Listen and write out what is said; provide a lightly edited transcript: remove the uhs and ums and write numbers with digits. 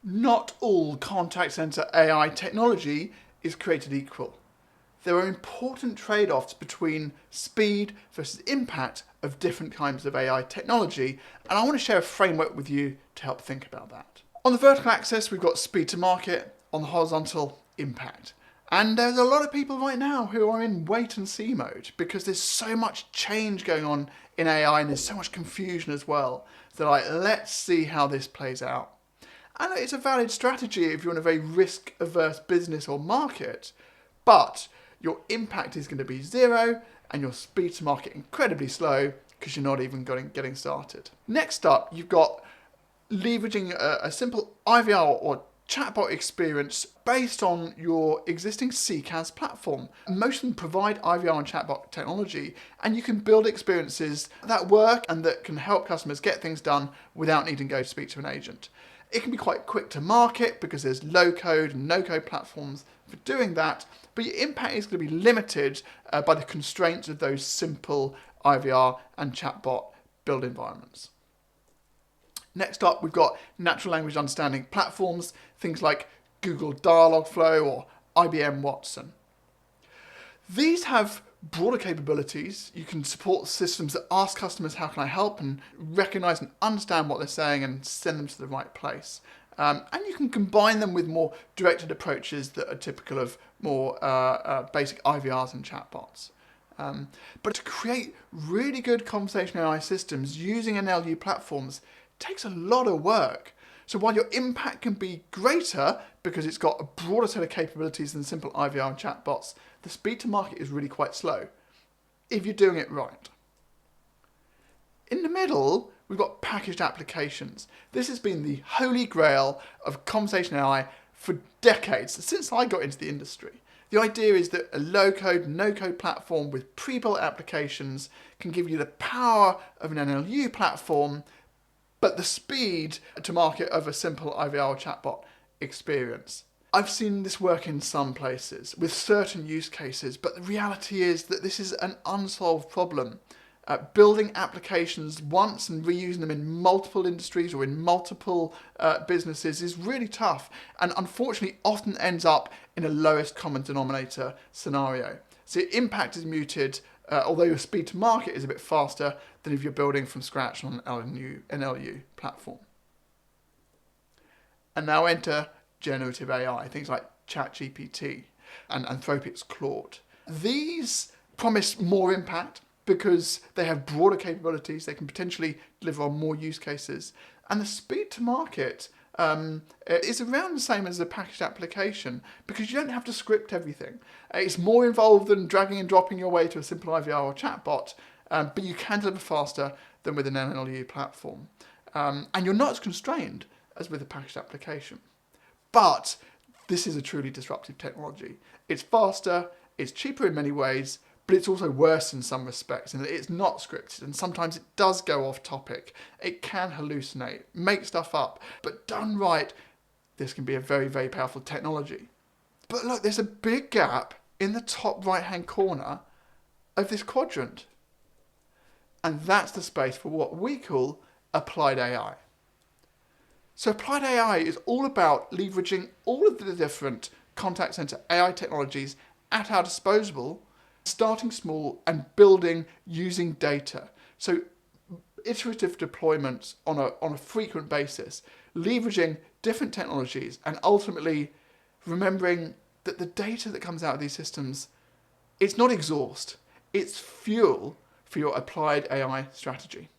Not all contact center AI technology is created equal. There are important trade-offs between speed versus impact of different kinds of AI technology, and I want to share a framework with you to help think about that. On the vertical axis, we've got speed to market. On the horizontal, impact. And there's a lot of people right now who are in wait and see mode because there's so much change going on in AI and there's so much confusion as well. So let's see how this plays out. And it's a valid strategy if you're in a very risk-averse business or market, but your impact is going to be zero and your speed to market incredibly slow because you're not even getting started. Next up, you've got leveraging a simple IVR or chatbot experience based on your existing CCaaS platform. Most of them provide IVR and chatbot technology, and you can build experiences that work and that can help customers get things done without needing to go speak to an agent. It can be quite quick to market because there's low code and no code platforms for doing that, but your impact is going to be limited by the constraints of those simple IVR and chatbot build environments. Next up, we've got natural language understanding platforms, things like Google Dialogflow or IBM Watson. These have broader capabilities. You can support systems that ask customers, how can I help, and recognize and understand what they're saying and send them to the right place. And you can combine them with more directed approaches that are typical of more basic IVRs and chatbots. But to create really good conversational AI systems using NLU platforms takes a lot of work. So while your impact can be greater because it's got a broader set of capabilities than simple IVR and chatbots, the speed to market is really quite slow if you're doing it right. In the middle, we've got packaged applications. This has been the holy grail of conversational AI for decades, since I got into the industry. The idea is that a low-code, no-code platform with pre-built applications can give you the power of an NLU platform, but the speed to market of a simple IVR or chatbot experience. I've seen this work in some places with certain use cases, but the reality is that this is an unsolved problem. Building applications once and reusing them in multiple industries or in multiple businesses is really tough, and unfortunately often ends up in a lowest common denominator scenario. So impact is muted, although your speed to market is a bit faster than if you're building from scratch on an NLU platform. And now enter generative AI, things like ChatGPT and Anthropic's Claude. These promise more impact because they have broader capabilities, they can potentially deliver on more use cases, and the speed to market is around the same as a packaged application because you don't have to script everything. It's more involved than dragging and dropping your way to a simple IVR or chatbot, but you can deliver faster than with an NLU platform. And you're not as constrained as with a packaged application. But this is a truly disruptive technology. It's faster, it's cheaper in many ways, but it's also worse in some respects in that it's not scripted and sometimes it does go off topic. It can hallucinate, make stuff up, but done right, this can be a very, very powerful technology. But look, there's a big gap in the top right-hand corner of this quadrant. And that's the space for what we call applied AI. So applied AI is all about leveraging all of the different contact center AI technologies at our disposal, starting small and building using data. So iterative deployments on a frequent basis, leveraging different technologies and ultimately remembering that the data that comes out of these systems, it's not exhaust, it's fuel for your applied AI strategy.